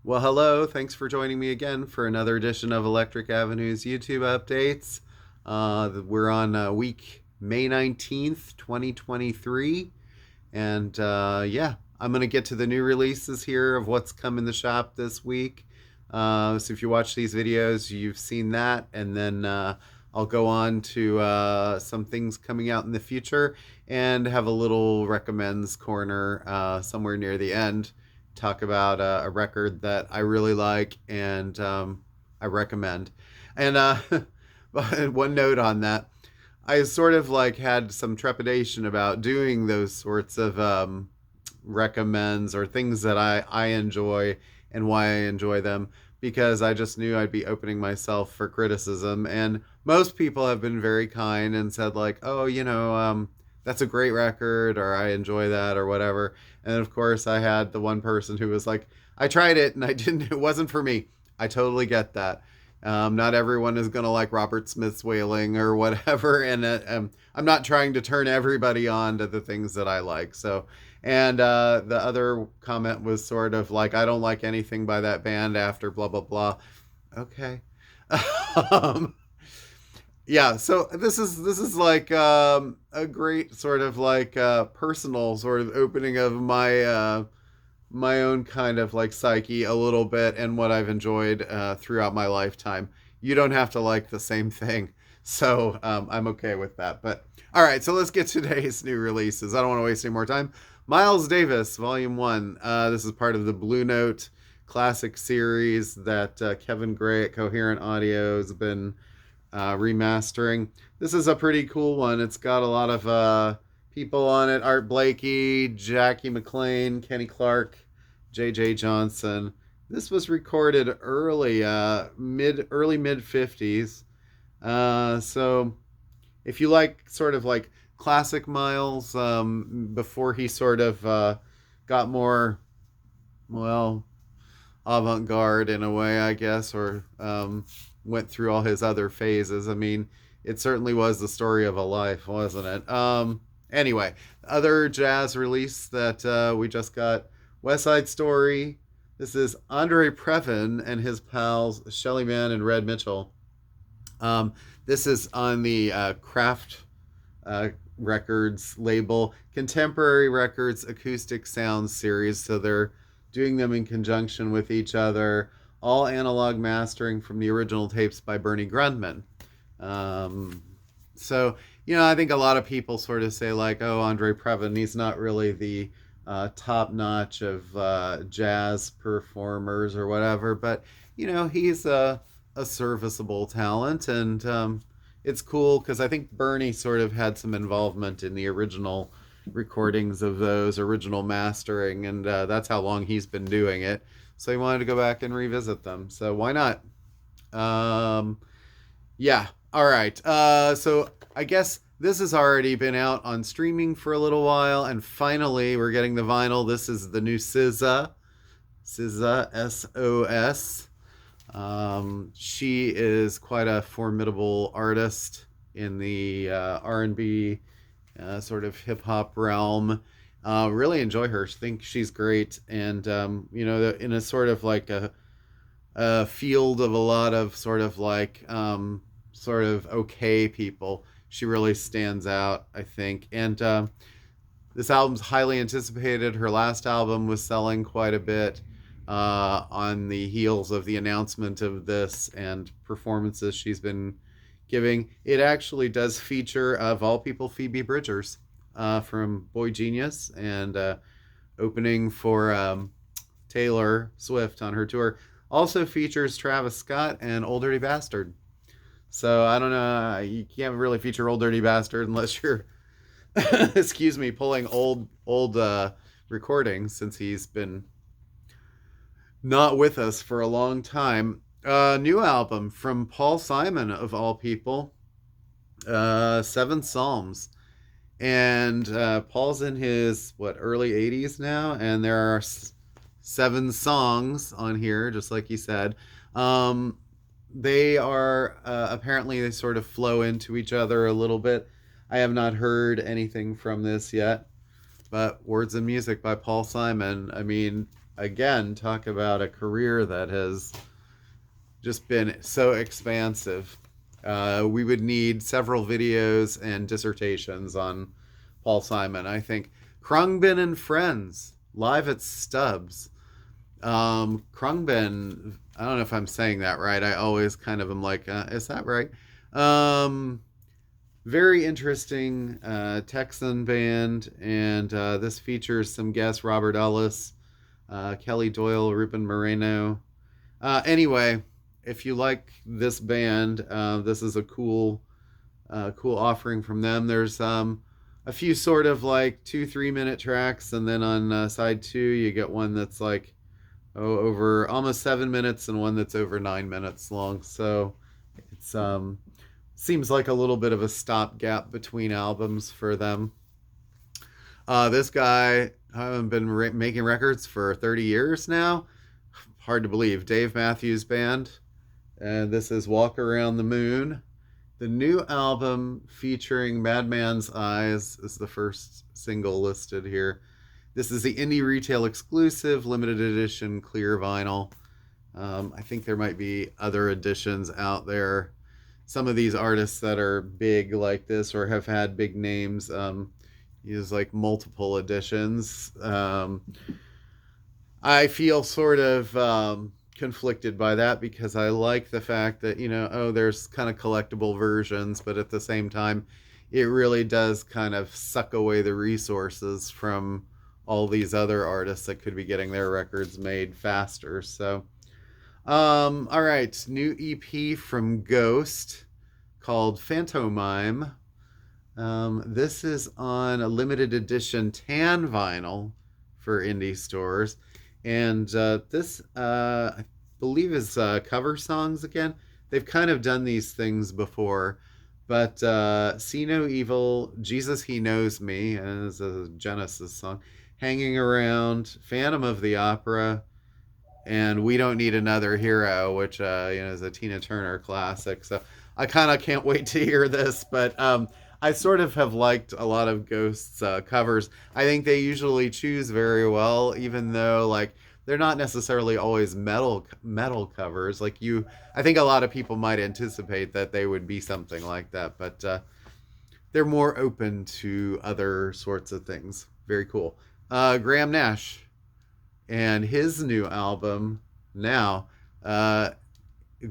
Well, hello. Thanks for joining me again for another edition of Electric Avenue's YouTube updates. We're on week May 19th, 2023. And yeah, I'm going to get to the new releases here of what's come in the shop this week. So if you watch these videos, you've seen that. And then I'll go on to some things coming out in the future and have a little recommends corner somewhere near the end. Talk about a record that I really like and I recommend. And one note on that, I sort of like had some trepidation about doing those sorts of recommends or things that I enjoy and why I enjoy them because I just knew I'd be opening myself for criticism. And most people have been very kind and said, like, oh, that's a great record or I enjoy that or whatever. And of course, I had the one person who was like, I tried it and I didn't, it wasn't for me. I totally get that. Not everyone is going to like Robert Smith's Wailing or whatever. And I'm not trying to turn everybody on to the things that I like. So, and the other comment was sort of like, I don't like anything by that band after blah, blah, blah. Okay. um, yeah, so this is like a great sort of like personal sort of opening of my own kind of like psyche a little bit and what I've enjoyed throughout my lifetime. You don't have to like the same thing, so I'm okay with that. But all right, so let's get to today's new releases. I don't want to waste any more time. Miles Davis, Volume One. This is part of the Blue Note classic series that Kevin Gray at Coherent Audio has been remastering. This is a pretty cool one. It's got a lot of people on it: Art Blakey, Jackie McLean, Kenny Clark, J.J. Johnson. This was recorded early mid 50s. So if you like sort of like classic Miles, before he sort of got more, well, avant-garde in a way, I guess, or went through all his other phases. I mean, it certainly was the story of a life, wasn't it? Anyway, other jazz release that we just got: West Side Story. This is Andre Previn and his pals Shelly Manne and Red Mitchell. Um, this is on the Kraft uh, Records label, Contemporary Records Acoustic Sounds series. So they're doing them in conjunction with each other. All analog mastering from the original tapes by Bernie Grundman. Um, so, I think a lot of people sort of say, like, oh, Andre Previn, he's not really the top notch of jazz performers or whatever, but, he's a serviceable talent. And it's cool because I think Bernie sort of had some involvement in the original recordings of those, original mastering, and that's how long he's been doing it. So he wanted to go back and revisit them. So why not? Um, yeah. All right. So I guess this has already been out on streaming for a little while, and finally we're getting the vinyl. This is the new SZA, SOS. She is quite a formidable artist in the R&B sort of hip hop realm. Really enjoy her. Think she's great, and in a sort of like a field of a lot of sort of like sort of okay people, she really stands out, I think. And this album's highly anticipated. Her last album was selling quite a bit on the heels of the announcement of this and performances she's been giving. It actually does feature, of all people, Phoebe Bridgers from Boy Genius, and opening for Taylor Swift on her tour. Also features Travis Scott and Old Dirty Bastard. So I don't know. You can't really feature Old Dirty Bastard unless you're, excuse me, pulling old recordings, since he's been not with us for a long time. New album from Paul Simon, of all people, Seven Psalms. And Paul's in his, early 80s now, and there are seven songs on here, just like he said. They are, apparently, they sort of flow into each other a little bit. I have not heard anything from this yet, but Words and Music by Paul Simon. I mean, again, talk about a career that has just been so expansive. We would need several videos and dissertations on Paul Simon. I think Khruangbin and Friends live at Stubbs. Khruangbin, I don't know if I'm saying that right. I always kind of am like, is that right? Um, Very interesting Texan band, and this features some guests: Robert Ellis, Kelly Doyle, Ruben Moreno. Anyway, if you like this band, this is a cool offering from them. There's a few sort of like 2 3 minute tracks, and then on side two you get one that's like over almost 7 minutes, and one that's over 9 minutes long. So it's seems like a little bit of a stopgap between albums for them. This guy, I've been making records for 30 years now. Hard to believe. Dave Matthews Band. And this is Walk Around the Moon. The new album featuring Madman's Eyes is the first single listed here. This is the indie retail exclusive, limited edition clear vinyl. I think there might be other editions out there. Some of these artists that are big like this or have had big names use like multiple editions. I feel sort of conflicted by that because I like the fact that, there's kind of collectible versions, but at the same time, it really does kind of suck away the resources from all these other artists that could be getting their records made faster. So, all right, new EP from Ghost called Phantomime. This is on a limited edition tan vinyl for indie stores. And this, I believe, is cover songs again. They've kind of done these things before. But See No Evil, Jesus He Knows Me, as a Genesis song, Hanging Around, Phantom of the Opera, and We Don't Need Another Hero, which is a Tina Turner classic. So I kind of can't wait to hear this. But I sort of have liked a lot of Ghost's covers. I think they usually choose very well, even though like they're not necessarily always metal covers. I think a lot of people might anticipate that they would be something like that, but they're more open to other sorts of things. Very cool. Graham Nash and his new album now.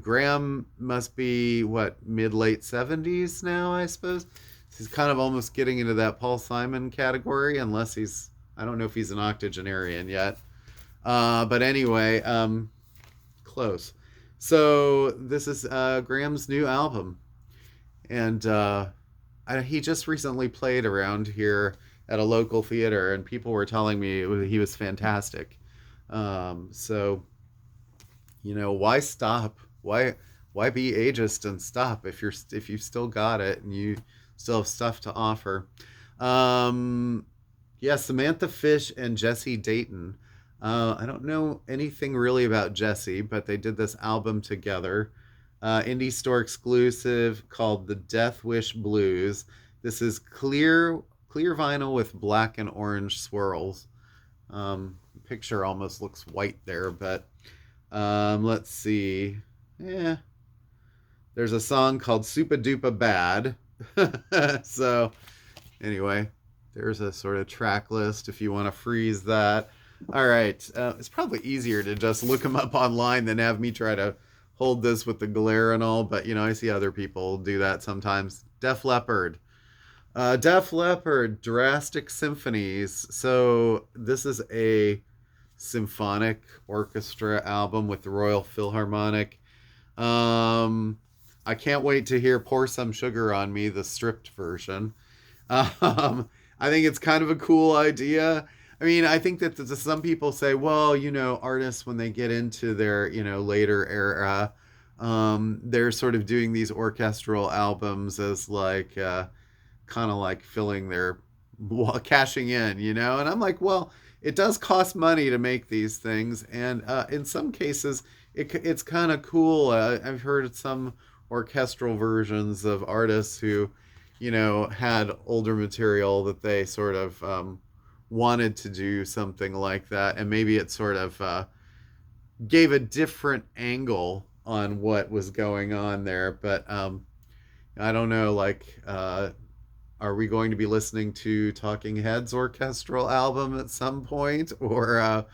Graham must be mid late 70s now, I suppose. He's kind of almost getting into that Paul Simon category, unless I don't know if he's an octogenarian yet. But anyway, close. So this is Graham's new album, and he just recently played around here at a local theater, and people were telling me he was fantastic. So, why stop? Why be ageist and stop if you've still got it and you still have stuff to offer? Yeah, Samantha Fish and Jesse Dayton. I don't know anything really about Jesse, but they did this album together. Indie store exclusive called The Death Wish Blues. This is clear vinyl with black and orange swirls. Picture almost looks white there, but let's see. Yeah, there's a song called Supa Dupa Bad. So anyway, there's a sort of track list if you want to freeze that. All right, it's probably easier to just look them up online than have me try to hold this with the glare and all, but I see other people do that sometimes. Def Leppard, Drastic Symphonies. So this is a symphonic orchestra album with the Royal Philharmonic. I can't wait to hear Pour Some Sugar on Me, the stripped version. I think it's kind of a cool idea. I mean, I think that some people say, well, artists, when they get into their, later era, they're sort of doing these orchestral albums as like, kind of like filling their, cashing in, and I'm like, well, it does cost money to make these things. And in some cases, it's kind of cool. I've heard some orchestral versions of artists who, had older material that they sort of wanted to do something like that, and maybe it sort of gave a different angle on what was going on there. But I don't know, are we going to be listening to Talking Heads orchestral album at some point, or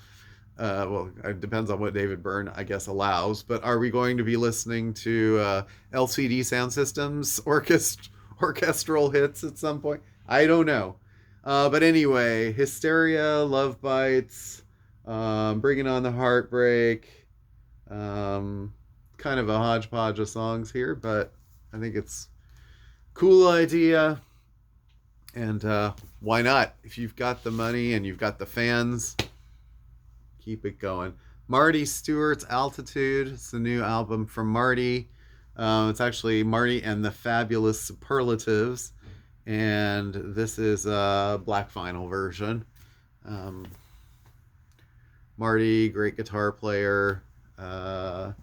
well, it depends on what David Byrne, I guess, allows. But are we going to be listening to LCD Sound Systems orchestral hits at some point? I don't know. But anyway, Hysteria, Love Bites, Bringing on the Heartbreak, kind of a hodgepodge of songs here, but I think it's a cool idea. And why not? If you've got the money and you've got the fans, keep it going. Marty Stewart's Altitude. It's the new album from Marty. It's actually Marty and the Fabulous Superlatives. And this is a black vinyl version. Marty, great guitar player. Got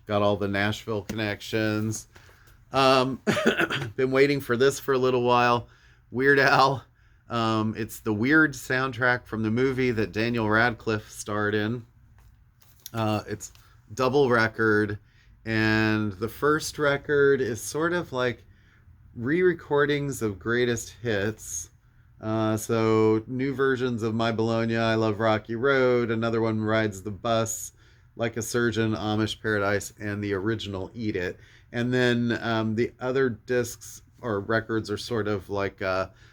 all the Nashville connections. Been waiting for this for a little while. Weird Al. It's the Weird soundtrack from the movie that Daniel Radcliffe starred in. It's double record, and the first record is sort of like re-recordings of greatest hits. So new versions of My Bologna, I Love Rocky Road, another one, Rides the Bus, Like a Surgeon, Amish Paradise, and the original Eat It. And then the other discs or records are sort of like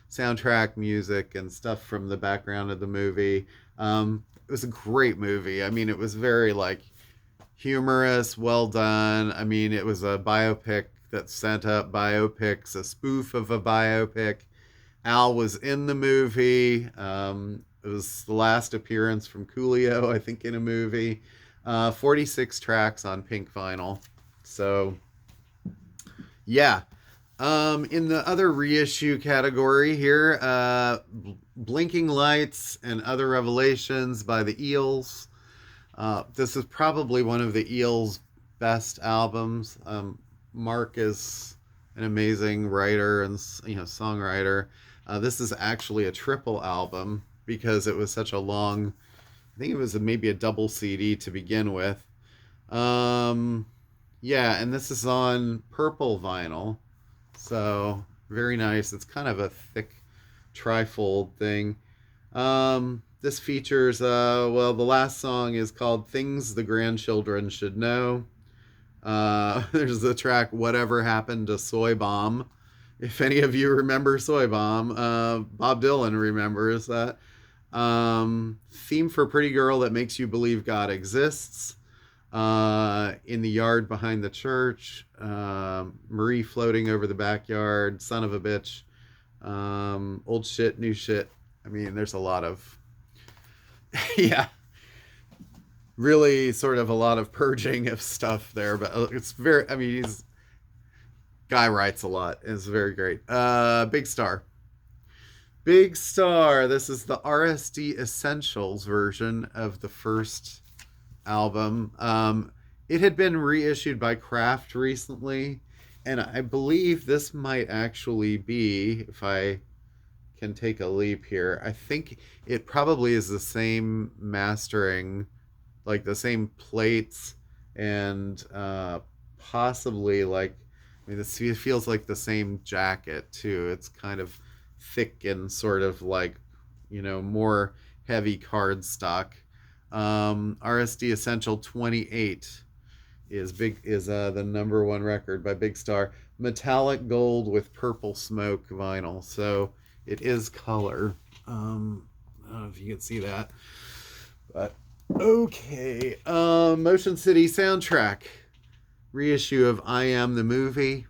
soundtrack music and stuff from the background of the movie. It was a great movie. I mean, it was very like humorous, well done. I mean, it was a biopic that sent up biopics, a spoof of a biopic. Al was in the movie. It was the last appearance from Coolio, I think, in a movie. 46 tracks on pink vinyl. So, yeah. In the other reissue category here, Blinking Lights and Other Revelations by the Eels. This is probably one of the Eels' best albums. Mark is an amazing writer and songwriter. This is actually a triple album because it was such a long, I think it was maybe a double CD to begin with. Yeah, and this is on purple vinyl. So, very nice. It's kind of a thick trifold thing. This features, well, the last song is called Things the Grandchildren Should Know. There's the track Whatever Happened to Soy Bomb. If any of you remember Soy Bomb, Bob Dylan remembers that. Theme for Pretty Girl That Makes You Believe God Exists. In the Yard Behind the Church, Marie Floating Over the Backyard, Son of a Bitch, Old Shit, New Shit. I mean, there's a lot of, yeah, really sort of a lot of purging of stuff there, but it's very, I mean, guy writes a lot. It's very great. Big Star. Big Star. This is the RSD Essentials version of the first album. It had been reissued by Kraft recently, and I believe this might actually be, if I can take a leap here, I think it probably is the same mastering, like the same plates, and possibly like, I mean, this feels like the same jacket too. It's kind of thick and sort of like, more heavy cardstock. RSD Essential 28 is the number one record by Big Star. Metallic gold with purple smoke vinyl, so it is color. I don't know if you can see that, but okay. Motion City Soundtrack reissue of I Am the Movie.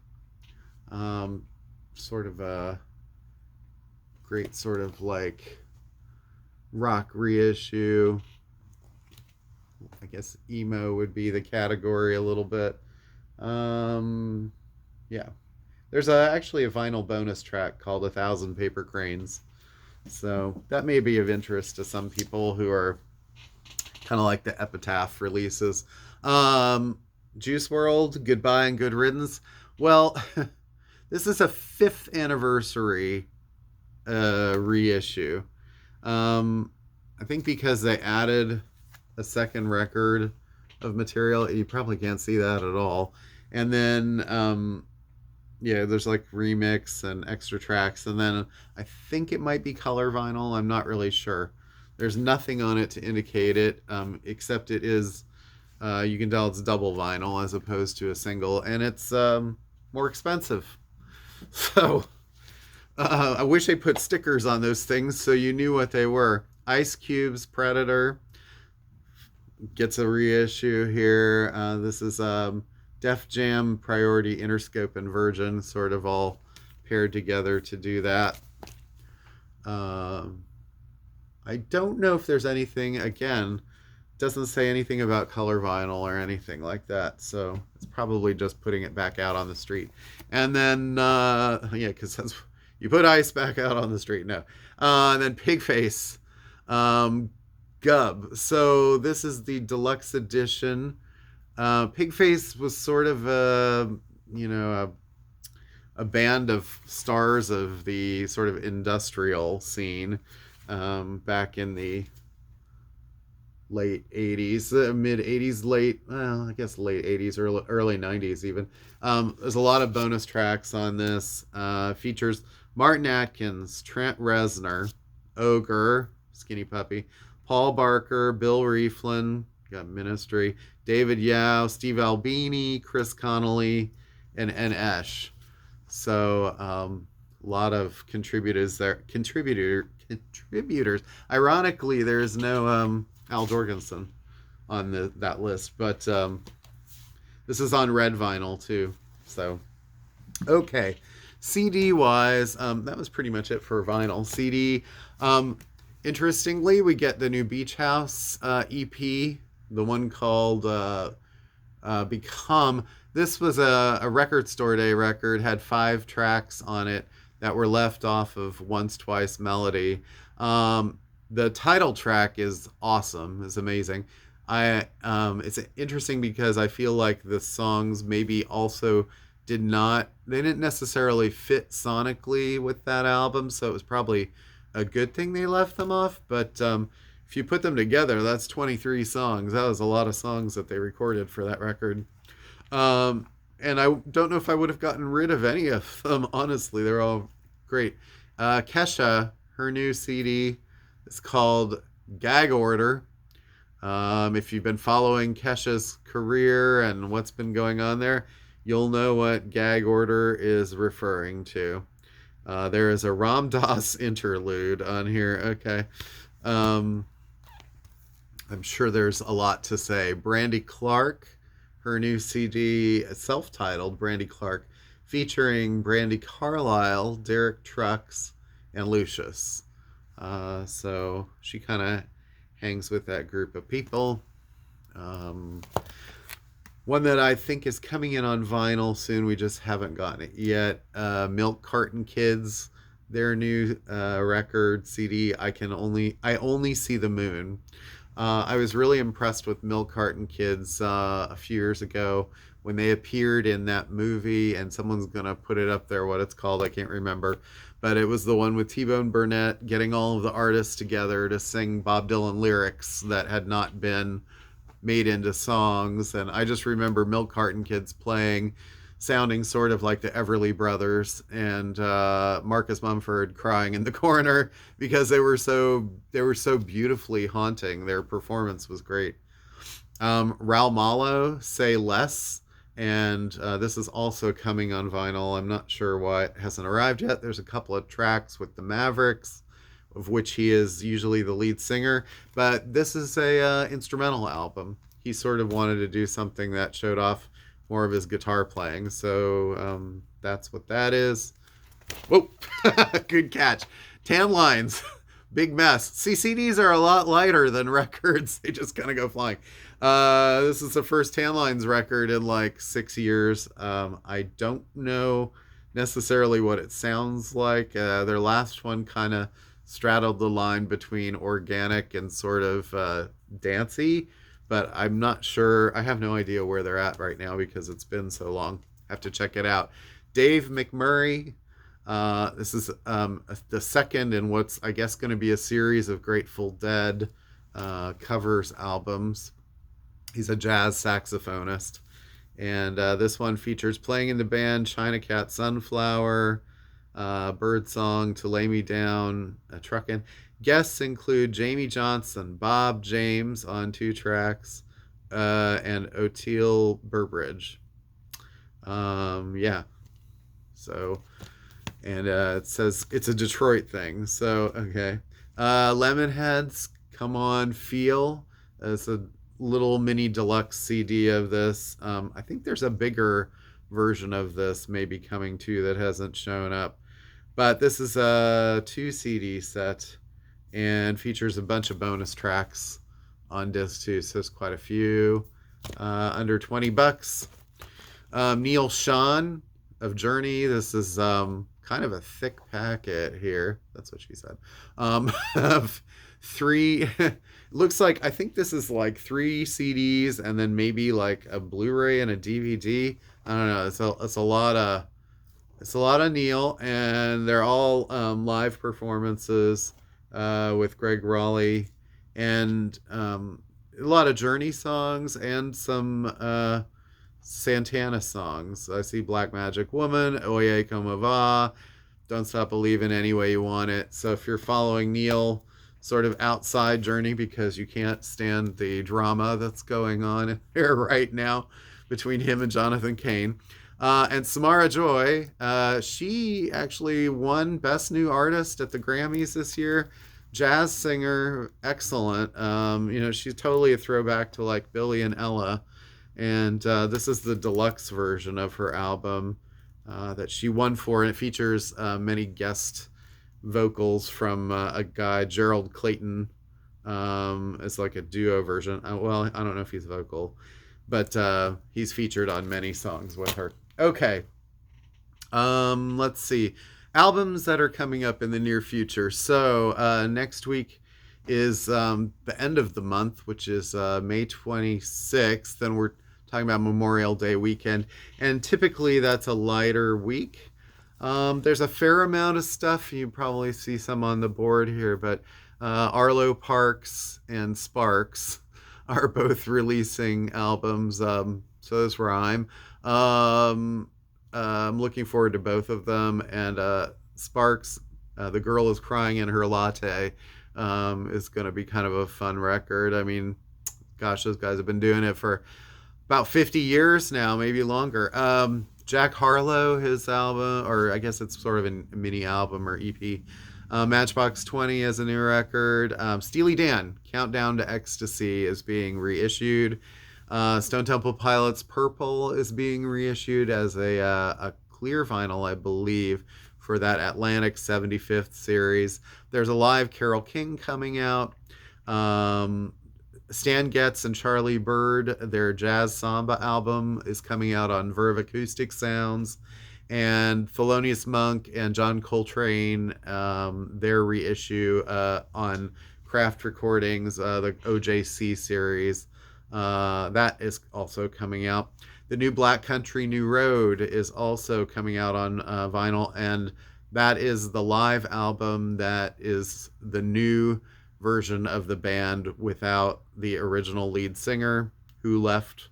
Sort of a great sort of like rock reissue. I guess emo would be the category a little bit. Yeah. There's actually a vinyl bonus track called 1,000 Paper Cranes. So that may be of interest to some people who are kind of like the Epitaph releases. Juice WRLD, Goodbye and Good Riddance. Well, this is a 5th anniversary reissue. I think because they added a second record of material, you probably can't see that at all. And then, yeah, there's like remix and extra tracks. And then I think it might be color vinyl. I'm not really sure. There's nothing on it to indicate it, except it is, you can tell it's double vinyl as opposed to a single. And it's more expensive. So I wish they put stickers on those things so you knew what they were. Ice Cube's Predator gets a reissue here. This is Def Jam, Priority, Interscope, and Virgin, sort of all paired together to do that. I don't know if there's anything, again, doesn't say anything about color vinyl or anything like that, so it's probably just putting it back out on the street. And then, yeah, because that's, you put Ice back out on the street, no. And then Pigface, Gub. So this is the deluxe edition. Pigface was sort of a band of stars of the sort of industrial scene back in the late 80s, mid 80s, I guess late 80s, early 90s even. There's a lot of bonus tracks on this. Features Martin Atkins, Trent Reznor, Ogre, Skinny Puppy, Paul Barker, Bill Rieflin, got Ministry, David Yao, Steve Albini, Chris Connolly, and Esh. So a lot of contributors there. Contributors. Ironically, there's no Al Jorgensen on that list, but this is on red vinyl too. So, okay. CD wise, that was pretty much it for vinyl. CD, interestingly, we get the new Beach House EP, the one called Become. This was a Record Store Day record, had 5 tracks on it that were left off of Once Twice Melody. The title track is awesome, is amazing. It's interesting because I feel like the songs maybe also they didn't necessarily fit sonically with that album, so it was probably a good thing they left them off. But if you put them together, that's 23 songs. That was a lot of songs that they recorded for that record. And I don't know if I would have gotten rid of any of them, honestly. They're all great. Kesha, her new CD is called Gag Order. If you've been following Kesha's career and what's been going on there, you'll know what Gag Order is referring to. There is a Ram Dass interlude on here. Okay. I'm sure there's a lot to say. Brandi Clark, her new CD, self-titled Brandi Clark, featuring Brandi Carlile, Derek Trucks, and Lucius. So she kind of hangs with that group of people. One that I think is coming in on vinyl soon, we just haven't gotten it yet. Milk Carton Kids, their new record CD, I Only See the Moon. I was really impressed with Milk Carton Kids a few years ago when they appeared in that movie, and someone's gonna put it up there, what it's called, I can't remember, but it was the one with T-Bone Burnett getting all of the artists together to sing Bob Dylan lyrics that had not been made into songs. And I just remember Milk Carton Kids sounding sort of like the Everly Brothers, and Marcus Mumford crying in the corner because they were so beautifully haunting. Their performance was great. Raul Malo, Say Less, and this is also coming on vinyl. I'm not sure why it hasn't arrived yet. There's a couple of tracks with the Mavericks, of which he is usually the lead singer, but this is a instrumental album. He sort of wanted to do something that showed off more of his guitar playing, so that's what that is. Whoa, good catch. Tan Lines, Big Mess. See, CDs are a lot lighter than records. They just kind of go flying. This is the first Tan Lines record in like 6 years. I don't know necessarily what it sounds like. Their last one kind of straddled the line between organic and sort of dancey, but I'm not sure. I have no idea where they're at right now because it's been so long. Have to check it out. Dave McMurray, This is the second in what's, I guess, going to be a series of Grateful Dead covers albums. He's a jazz saxophonist. And this one features playing in the band China Cat Sunflower, Birdsong, To Lay Me Down, Truckin'. Guests include Jamie Johnson, Bob James on 2 tracks, and Oteil Burbridge. Yeah. So, and it says it's a Detroit thing. So, okay. Lemonheads, Come On, Feel. It's a little mini deluxe CD of this. I think there's a bigger version of this maybe coming too that hasn't shown up. But this is a 2 CD set and features a bunch of bonus tracks on disc too. So it's quite a few. Under $20. Neil Schon of Journey. This is kind of a thick packet here. That's what she said. Of 3 looks like, I think this is like 3 CDs and then maybe like a Blu-ray and a DVD. I don't know. It's a lot of Neil, and they're all live performances with Greg Raleigh, and a lot of Journey songs and some Santana songs. I see Black Magic Woman, Oye Como Va, Don't Stop Believing Any Way You Want It. So if you're following Neil sort of outside Journey because you can't stand the drama that's going on here right now between him and Jonathan Cain. And Samara Joy, she actually won Best New Artist at the Grammys this year. Jazz singer, excellent. She's totally a throwback to like Billy and Ella. And this is the deluxe version of her album that she won for, and it features many guest vocals from a guy, Gerald Clayton. It's like a duo version. Well, I don't know if he's vocal, but he's featured on many songs with her. Okay. Let's see. Albums that are coming up in the near future. So next week is the end of the month, which is May 26th. Then we're talking about Memorial Day weekend. And typically that's a lighter week. There's a fair amount of stuff. You probably see some on the board here, but Arlo Parks and Sparks are both releasing albums. So is Rhyme. I'm looking forward to both of them. And Sparks, The Girl Is Crying in Her Latte, is going to be kind of a fun record. I mean, gosh, those guys have been doing it for about 50 years now, maybe longer. Jack Harlow, his album, or I guess it's sort of a mini album or EP. Matchbox 20 is a new record. Steely Dan, Countdown to Ecstasy, is being reissued. Stone Temple Pilots Purple is being reissued as a clear vinyl, I believe, for that Atlantic 75th series. There's a live Carole King coming out. Stan Getz and Charlie Bird, their Jazz Samba album, is coming out on Verve Acoustic Sounds. And Thelonious Monk and John Coltrane, their reissue on Craft Recordings, the OJC series. That is also coming out. The new Black Country New Road is also coming out on vinyl, and that is the live album that is the new version of the band without the original lead singer, who left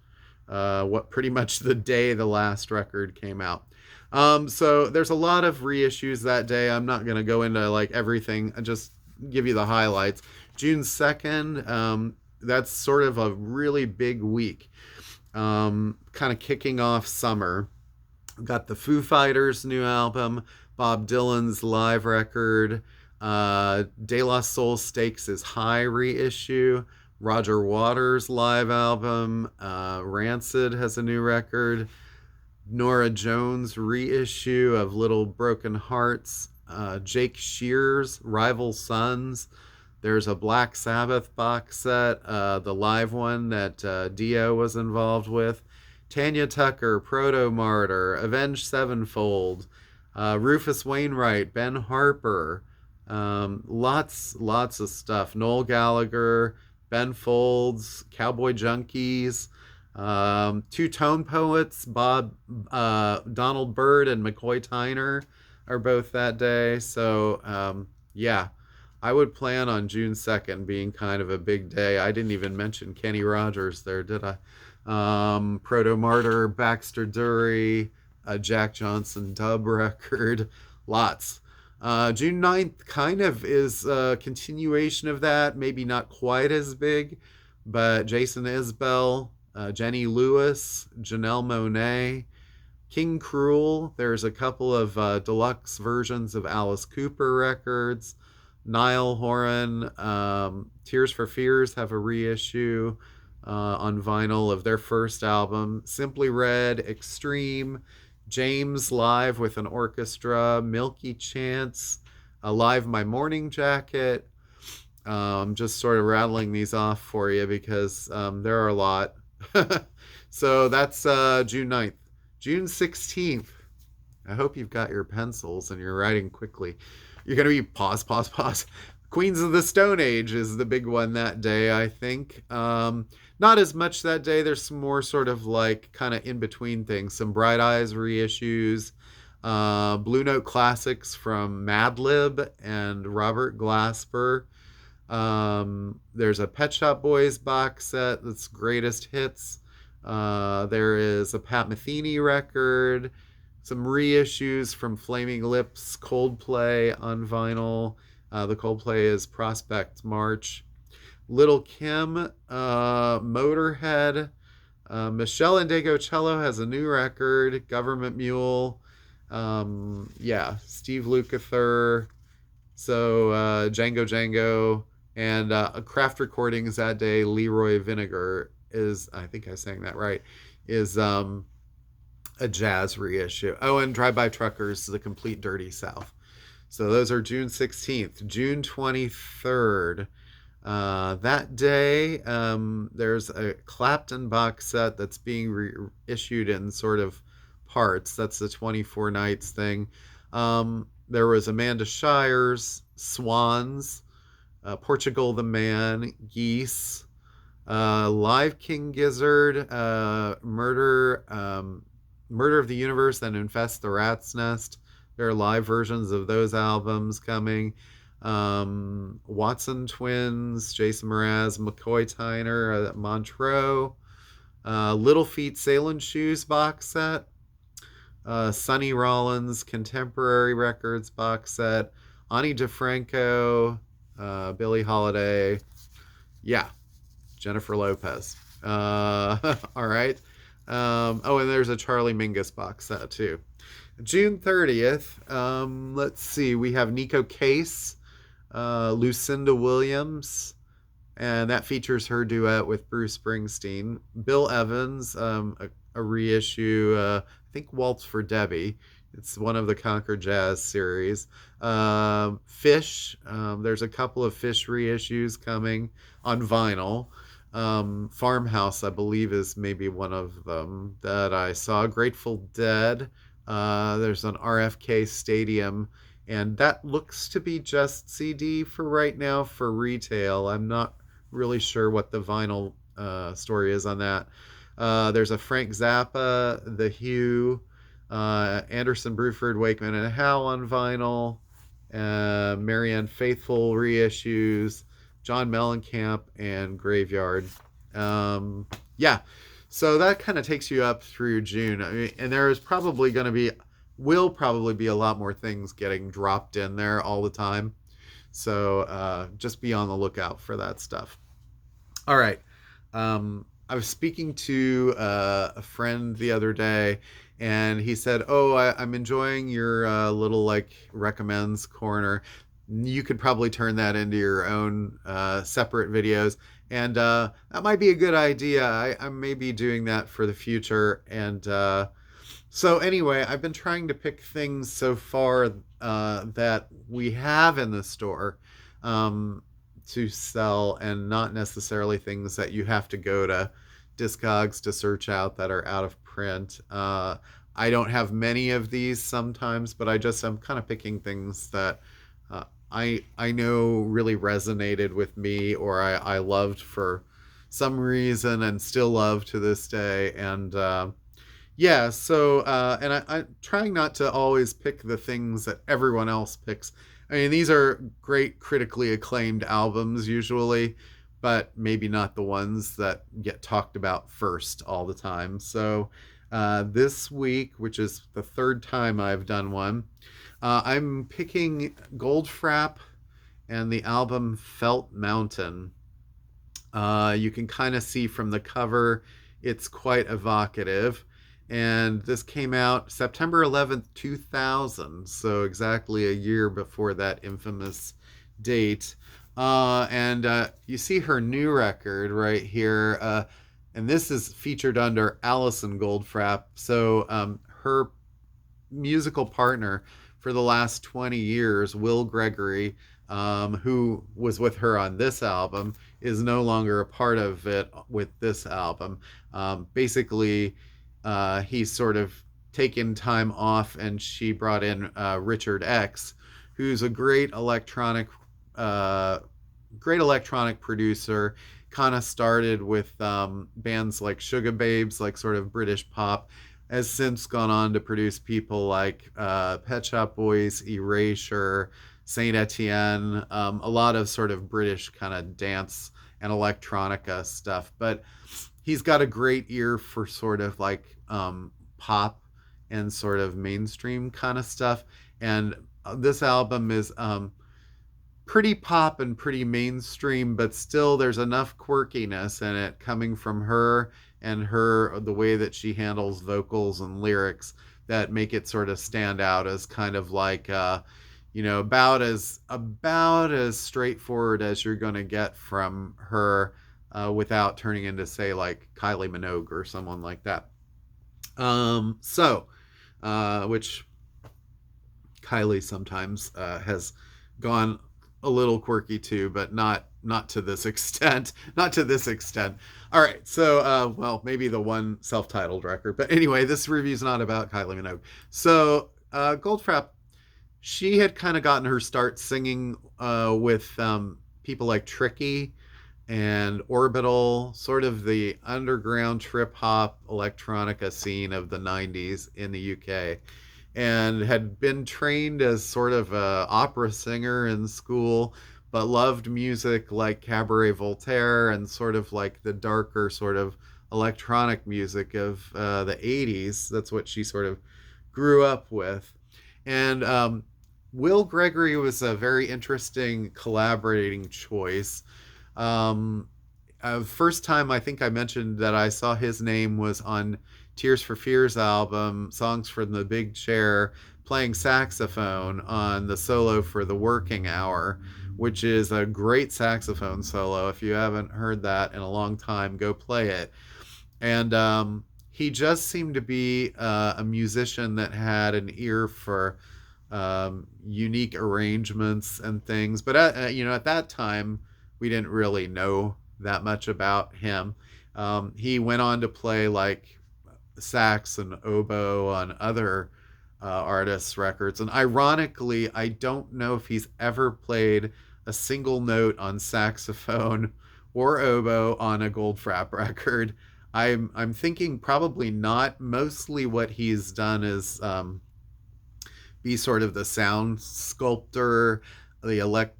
pretty much the day the last record came out. So there's a lot of reissues that day. I'm not going to go into like everything. I just give you the highlights. June 2nd, that's sort of a really big week. Kind of kicking off summer. We've got the Foo Fighters' new album, Bob Dylan's live record, De La Soul Stakes is High reissue, Roger Waters' live album, Rancid has a new record, Norah Jones' reissue of Little Broken Hearts, Jake Shear's Rival Sons. There's a Black Sabbath box set, the live one that Dio was involved with. Tanya Tucker, Proto Martyr, Avenged Sevenfold, Rufus Wainwright, Ben Harper, lots of stuff. Noel Gallagher, Ben Folds, Cowboy Junkies, Two Tone Poets, Donald Byrd and McCoy Tyner, are both that day. So, yeah, I would plan on June 2nd being kind of a big day. I didn't even mention Kenny Rogers there, did I? Proto Martyr, Baxter Dury, a Jack Johnson dub record, lots. June 9th kind of is a continuation of that, maybe not quite as big, but Jason Isbell, Jenny Lewis, Janelle Monáe, King Cruel. There's a couple of deluxe versions of Alice Cooper records. Niall Horan, Tears for Fears have a reissue on vinyl of their first album. Simply Red, Extreme, James live with an orchestra, Milky Chance, Alive My Morning Jacket. Just sort of rattling these off for you because there are a lot. So that's June 9th. June 16th. I hope you've got your pencils and you're writing quickly. You're going to be pause, pause, pause. Queens of the Stone Age is the big one that day, I think. Not as much that day. There's some more sort of like kind of in between things. Some Bright Eyes reissues. Blue Note classics from Madlib and Robert Glasper. There's a Pet Shop Boys box set that's greatest hits. There is a Pat Metheny record, some reissues from Flaming Lips, Coldplay on vinyl. The Coldplay is Prospect March. Little Kim, Motorhead. Michelle Ndegeocello has a new record, Government Mule. Yeah, Steve Lukather. So Django Django. And Craft Recordings that day, Leroy Vinegar is, I think I sang that right, is a jazz reissue. Oh, and Drive By Truckers, The Complete Dirty South. So those are June 16th. June 23rd. That day, there's a Clapton box set that's being reissued in sort of parts. That's the 24 nights thing. There was Amanda Shires, Swans, Portugal the Man, Geese, Live King Gizzard, Murder of the Universe and Infest the Rat's Nest. There are live versions of those albums coming. Watson Twins, Jason Mraz, McCoy Tyner, Montreux, Little Feat Sailing Shoes box set, Sonny Rollins Contemporary Records box set, Ani DeFranco, Billie Holiday, yeah, Jennifer Lopez. All right. Oh, and there's a Charlie Mingus box set too. June 30th. Let's see. We have Nico Case, Lucinda Williams, and that features her duet with Bruce Springsteen. Bill Evans, a reissue. I think Waltz for Debbie. It's one of the Concord Jazz series. Fish. There's a couple of Fish reissues coming on vinyl. Farmhouse, I believe, is maybe one of them that I saw. Grateful Dead. There's an RFK Stadium, and that looks to be just CD for right now for retail. I'm not really sure what the vinyl story is on that. There's a Frank Zappa, The Hue, Anderson, Bruford, Wakeman, and Howe on vinyl, Marianne Faithfull reissues, John Mellencamp, and Graveyard. Yeah, so that kind of takes you up through June. I mean, and there is probably going to be, will probably be a lot more things getting dropped in there all the time. So just be on the lookout for that stuff. All right. I was speaking to a friend the other day, and he said, "Oh, I'm enjoying your little like recommends corner. You could probably turn that into your own separate videos, and that might be a good idea. I may be doing that for the future." And so anyway, I've been trying to pick things so far that we have in the store to sell, and not necessarily things that you have to go to Discogs to search out that are out of print. I don't have many of these sometimes, but I'm kind of picking things that I know really resonated with me, or I loved for some reason and still love to this day. And Yeah, so and I'm trying not to always pick the things that everyone else picks. I mean, these are great critically acclaimed albums usually, but maybe not the ones that get talked about first all the time. So this week, which is the third time I've done one, I'm picking Goldfrapp and the album Felt Mountain. You can kind of see from the cover, it's quite evocative. And this came out September 11th, 2000, so exactly a year before that infamous date. And you see her new record right here. And this is featured under Alison Goldfrapp. So her musical partner for the last 20 years, Will Gregory, who was with her on this album, is no longer a part of it with this album. Basically, he's sort of taken time off, and she brought in Richard X, who's a uh, great electronic producer. Kind of started with bands like Sugar Babes, like sort of British pop, has since gone on to produce people like Pet Shop Boys, Erasure, Saint Etienne, a lot of sort of British kind of dance and electronica stuff. But he's got a great ear for sort of like pop and sort of mainstream kind of stuff. And this album is pretty pop and pretty mainstream, but still there's enough quirkiness in it coming from her and her the way that she handles vocals and lyrics that make it sort of stand out as kind of like about as straightforward as you're going to get from her without turning into say like Kylie Minogue or someone like that. Which Kylie sometimes has gone a little quirky too, but not to this extent. Not to this extent. All right, so well, maybe the one self-titled record, but anyway, this review's not about Kylie Minogue. So Goldfrapp, she had kind of gotten her start singing with people like Tricky and Orbital, sort of the underground trip hop electronica scene of the 90s in the UK, and had been trained as sort of a opera singer in school, but loved music like Cabaret Voltaire and sort of like the darker sort of electronic music of the 80s. That's what she sort of grew up with. And Will Gregory was a very interesting collaborating choice. Um, First time I think I mentioned that I saw his name was on Tears for Fears album, Songs from the Big Chair, playing saxophone on the solo for The Working Hour, which is a great saxophone solo. If you haven't heard that in a long time, go play it. And he just seemed to be a musician that had an ear for unique arrangements and things. But at that time, we didn't really know that much about him. He went on to play like sax and oboe on other artists' records. And ironically, I don't know if he's ever played a single note on saxophone or oboe on a Goldfrapp record. I'm thinking probably not. Mostly what he's done is be sort of the sound sculptor, the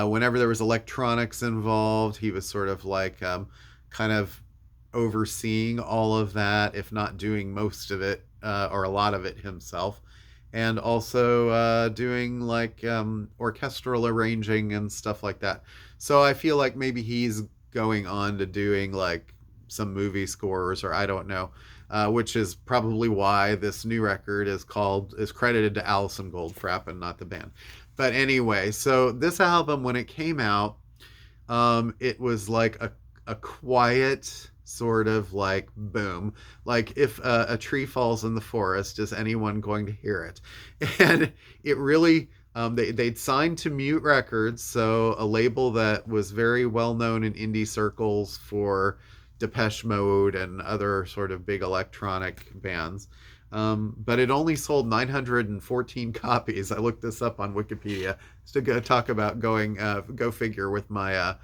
whenever there was electronics involved, he was sort of like kind of overseeing all of that, if not doing most of it or a lot of it himself, and also doing like orchestral arranging and stuff like that. So I feel like maybe he's going on to doing like some movie scores, or I don't know, which is probably why this new record is credited to Alison Goldfrapp and not the band. But anyway, so this album, when it came out, it was like a quiet sort of like boom. Like if a tree falls in the forest, is anyone going to hear it? And it really, they'd signed to Mute Records, so a label that was very well known in indie circles for Depeche Mode and other sort of big electronic bands. But it only sold 914 copies. I looked this up on Wikipedia just to go talk about go figure with my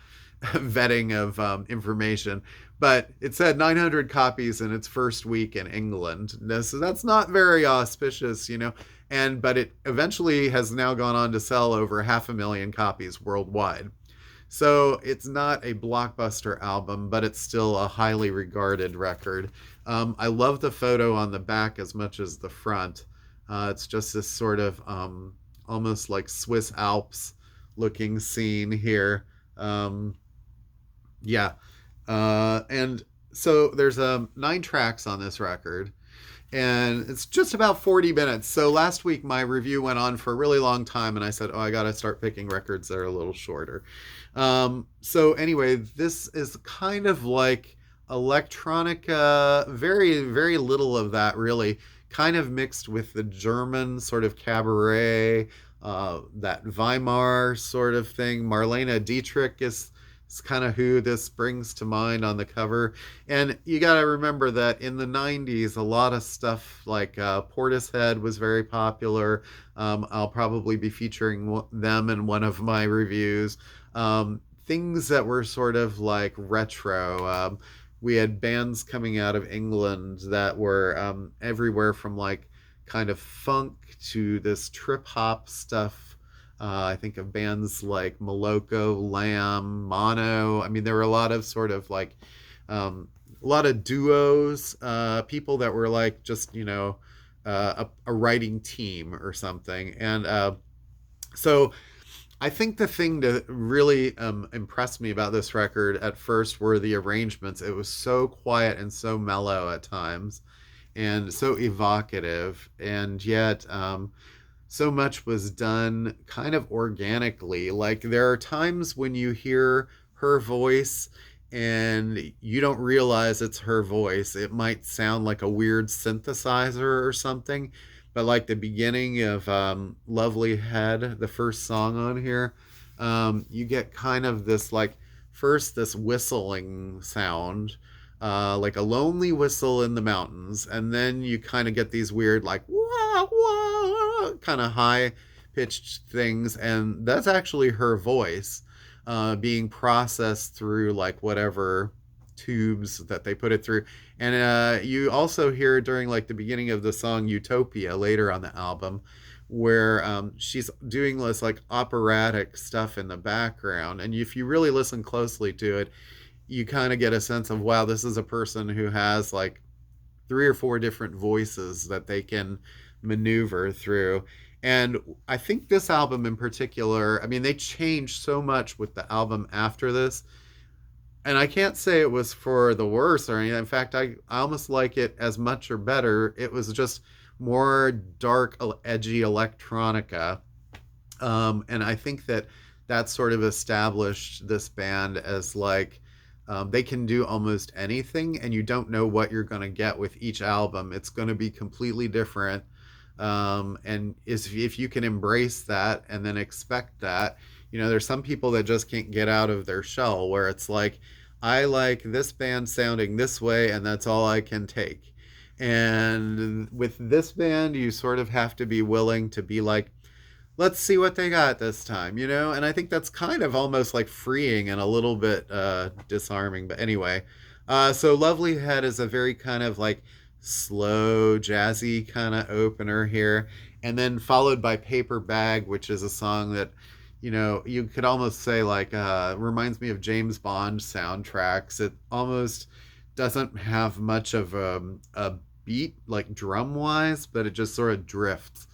vetting of information, but it said 900 copies in its first week in England. So that's not very auspicious, you know. But it eventually has now gone on to sell over 500,000 copies worldwide. So it's not a blockbuster album, but it's still a highly regarded record. I love the photo on the back as much as the front. It's just this sort of almost like Swiss Alps looking scene here. Um, yeah. And so there's 9 tracks on this record, and it's just about 40 minutes. So last week my review went on for a really long time, and I said, oh, I got to start picking records that are a little shorter. So anyway, this is kind of like electronica, very, very little of that really, kind of mixed with the German sort of cabaret, that Weimar sort of thing. Marlene Dietrich is kind of who this brings to mind on the cover. And you got to remember that in the 90s, a lot of stuff like Portishead was very popular. I'll probably be featuring them in one of my reviews. Things that were sort of like retro. We had bands coming out of England that were everywhere from like kind of funk to this trip hop stuff. I think of bands like Moloko, Lamb, Mono. I mean, there were a lot of sort of like a lot of duos, people that were like just, you know, a writing team or something. And so I think the thing that really impressed me about this record at first were the arrangements. It was so quiet and so mellow at times, and so evocative, and yet so much was done kind of organically. Like there are times when you hear her voice and you don't realize it's her voice. It might sound like a weird synthesizer or something, but like the beginning of Lovely Head, the first song on here, you get kind of this like first this whistling sound, like a lonely whistle in the mountains, and then you kind of get these weird like wah wah kind of high pitched things, and that's actually her voice being processed through like whatever tubes that they put it through. And you also hear during like the beginning of the song Utopia later on the album, where she's doing this like operatic stuff in the background, and if you really listen closely to it, you kind of get a sense of, wow, this is a person who has like 3 or 4 different voices that they can maneuver through. And I think this album in particular, I mean, they changed so much with the album after this. And I can't say it was for the worse or anything. In fact, I almost like it as much or better. It was just more dark, edgy electronica. And I think that that sort of established this band as like, they can do almost anything, and you don't know what you're going to get with each album. It's going to be completely different. And if you can embrace that and then expect that, you know, there's some people that just can't get out of their shell where it's like, I like this band sounding this way, and that's all I can take. And with this band, you sort of have to be willing to be like, let's see what they got this time, you know? And I think that's kind of almost like freeing and a little bit disarming. But anyway, so Lovely Head is a very kind of like slow, jazzy kind of opener here. And then followed by Paper Bag, which is a song that, you know, you could almost say like reminds me of James Bond soundtracks. It almost doesn't have much of a beat like drum wise, but it just sort of drifts.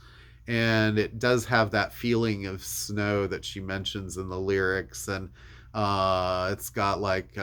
And it does have that feeling of snow that she mentions in the lyrics. And it's got like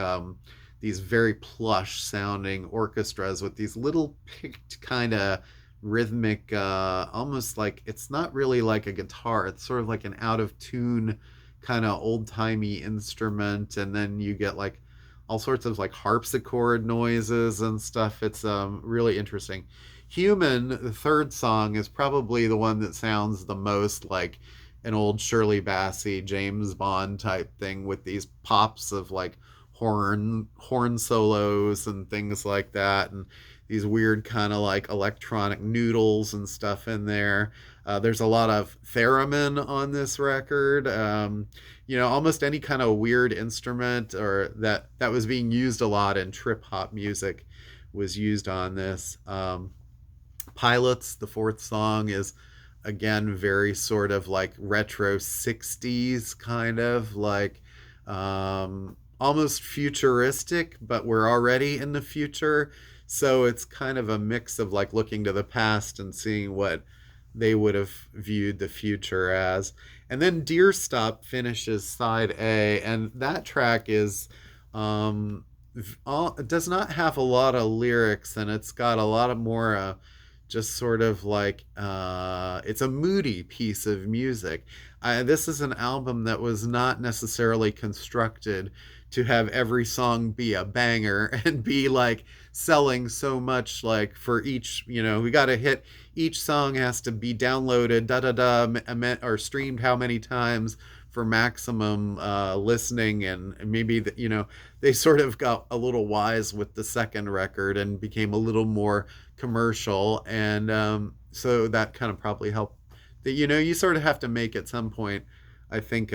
these very plush sounding orchestras with these little picked kind of rhythmic, almost like it's not really like a guitar. It's sort of like an out of tune kind of old timey instrument. And then you get like all sorts of like harpsichord noises and stuff. It's really interesting. Human, the third song, is probably the one that sounds the most like an old Shirley Bassey, James Bond type thing with these pops of like horn solos and things like that, and these weird kind of like electronic noodles and stuff in there. There's a lot of theremin on this record. Almost any kind of weird instrument or that was being used a lot in trip hop music was used on this. Pilots, the fourth song, is again very sort of like retro 60s kind of like almost futuristic, but we're already in the future. So it's kind of a mix of like looking to the past and seeing what they would have viewed the future as. And then Deer Stop finishes side A, and that track is does not have a lot of lyrics, and it's got a lot of more just sort of like it's a moody piece of music. This is an album that was not necessarily constructed to have every song be a banger and be like selling so much, like for each, we got to hit, each song has to be downloaded da da da or streamed how many times for maximum listening. And maybe they sort of got a little wise with the second record and became a little more commercial, and so that kind of probably helped. That you sort of have to make at some point, I think,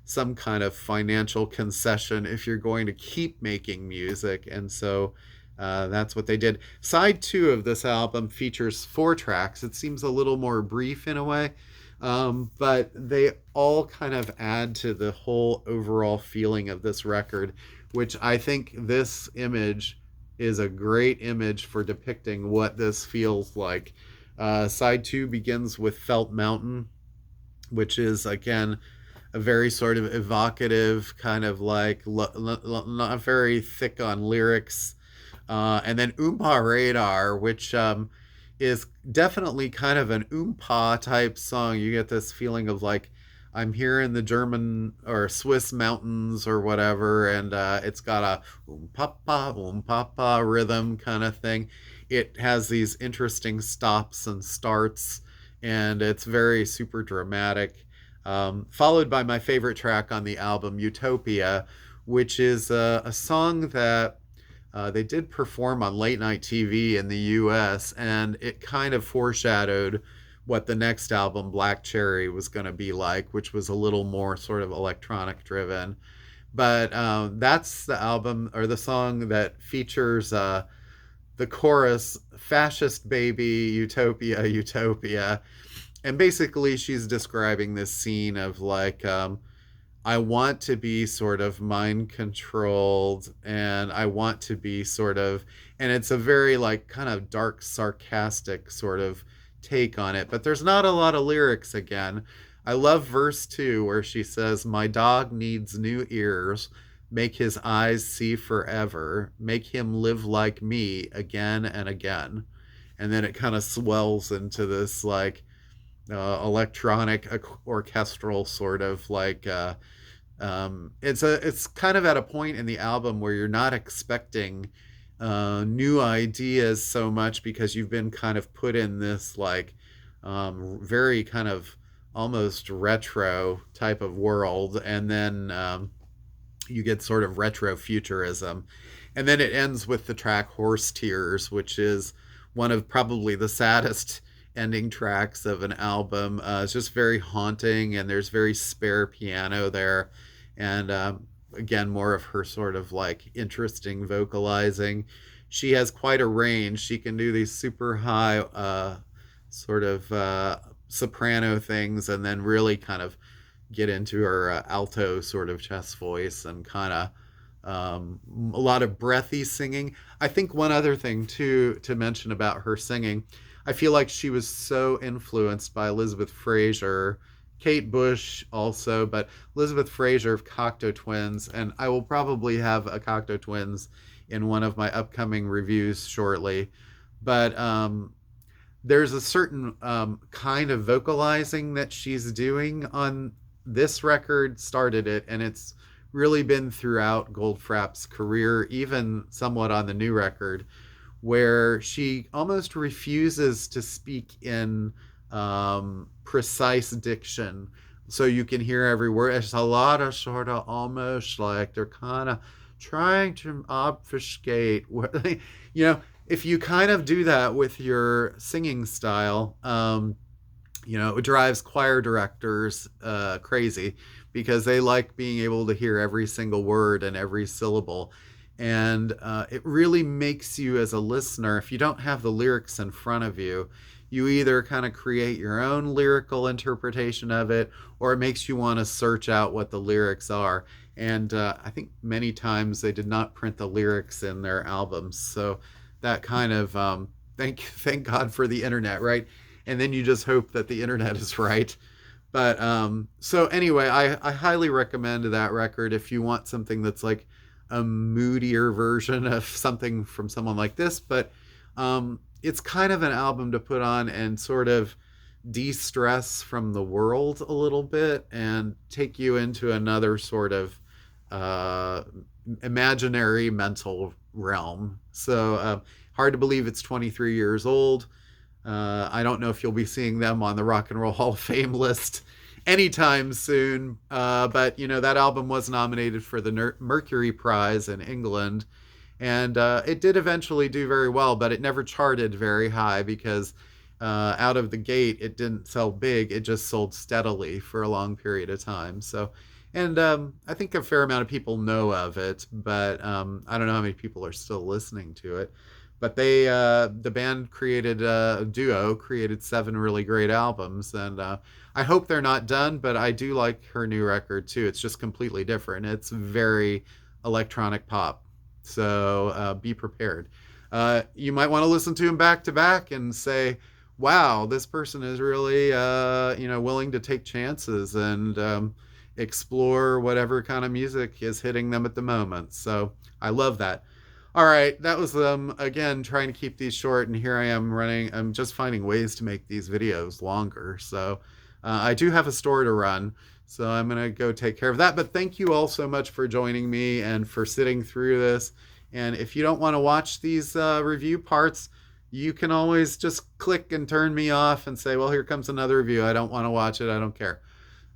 some kind of financial concession if you're going to keep making music, and so that's what they did. Side two of this album features 4 tracks. It seems a little more brief in a way, but they all kind of add to the whole overall feeling of this record, which I think this image is a great image for depicting what this feels like. Side 2 begins with Felt Mountain, which is, again, a very sort of evocative, kind of like not very thick on lyrics. And then Oompa Radar, which is definitely kind of an oompa type song. You get this feeling of like, I'm here in the German or Swiss mountains or whatever, and it's got a oom papa rhythm kind of thing. It has these interesting stops and starts, and it's very super dramatic. Followed by my favorite track on the album, Utopia, which is a song that they did perform on late night TV in the US, and it kind of foreshadowed what the next album, Black Cherry, was going to be like, which was a little more sort of electronic driven. But that's the album or the song that features the chorus, Fascist Baby, Utopia, Utopia. And basically she's describing this scene of like, I want to be sort of mind controlled, and I want to be sort of, and it's a very like kind of dark, sarcastic sort of take on it, but there's not a lot of lyrics again. I love verse 2 where she says, my dog needs new ears, make his eyes see forever, make him live like me again and again. And then it kind of swells into this like electronic orchestral sort of like it's kind of at a point in the album where you're not expecting new ideas so much, because you've been kind of put in this like very kind of almost retro type of world, and then you get sort of retro futurism, and then it ends with the track Horse Tears, which is one of probably the saddest ending tracks of an album. It's just very haunting, and there's very spare piano there, and again, more of her sort of like interesting vocalizing. She has quite a range. She can do these super high sort of soprano things, and then really kind of get into her alto sort of chest voice, and kind of a lot of breathy singing. I think one other thing too to mention about her singing, I feel like she was so influenced by Elizabeth Fraser, Kate Bush also, but Elizabeth Fraser of Cocteau Twins, and I will probably have a Cocteau Twins in one of my upcoming reviews shortly. But there's a certain kind of vocalizing that she's doing on this record, started it, and it's really been throughout Goldfrapp's career, even somewhat on the new record, where she almost refuses to speak in precise diction, so you can hear every word. It's a lot of sort of almost like they're kind of trying to obfuscate what, you know, if you kind of do that with your singing style, it drives choir directors crazy because they like being able to hear every single word and every syllable. And it really makes you, as a listener, if you don't have the lyrics in front of you, you either kind of create your own lyrical interpretation of it, or it makes you want to search out what the lyrics are. And I think many times they did not print the lyrics in their albums. So that kind of thank God for the internet, right? And then you just hope that the internet is right. But so anyway, I highly recommend that record if you want something that's like a moodier version of something from someone like this. But it's kind of an album to put on and sort of de-stress from the world a little bit and take you into another sort of imaginary mental realm. So hard to believe it's 23 years old. I don't know if you'll be seeing them on the Rock and Roll Hall of Fame list anytime soon. But, that album was nominated for the Mercury Prize in England. And it did eventually do very well, but it never charted very high because out of the gate, it didn't sell big. It just sold steadily for a long period of time. So, and I think a fair amount of people know of it, but I don't know how many people are still listening to it. But the band created a duo, created 7 really great albums, and I hope they're not done. But I do like her new record too. It's just completely different. It's very electronic pop, so be prepared. You might want to listen to them back to back and say, "Wow, this person is really willing to take chances and explore whatever kind of music is hitting them at the moment." So I love that. All right, that was again trying to keep these short, and here I am running. I'm just finding ways to make these videos longer. So I do have a store to run, so I'm gonna go take care of that. But thank you all so much for joining me and for sitting through this. And if you don't want to watch these review parts, you can always just click and turn me off and say, "Well, here comes another review. I don't want to watch it. I don't care."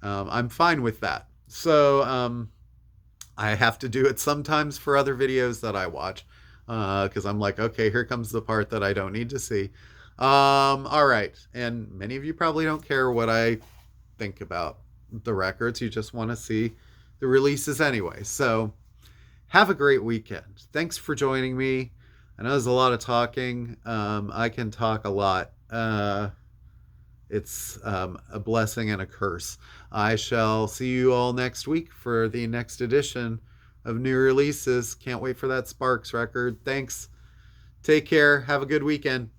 I'm fine with that. So I have to do it sometimes for other videos that I watch because I'm like, okay, here comes the part that I don't need to see. All right. And many of you probably don't care what I think about the records. You just want to see the releases anyway. So have a great weekend. Thanks for joining me. I know there's a lot of talking. I can talk a lot. It's a blessing and a curse. I shall see you all next week for the next edition of new releases. Can't wait for that Sparks record. Thanks. Take care. Have a good weekend.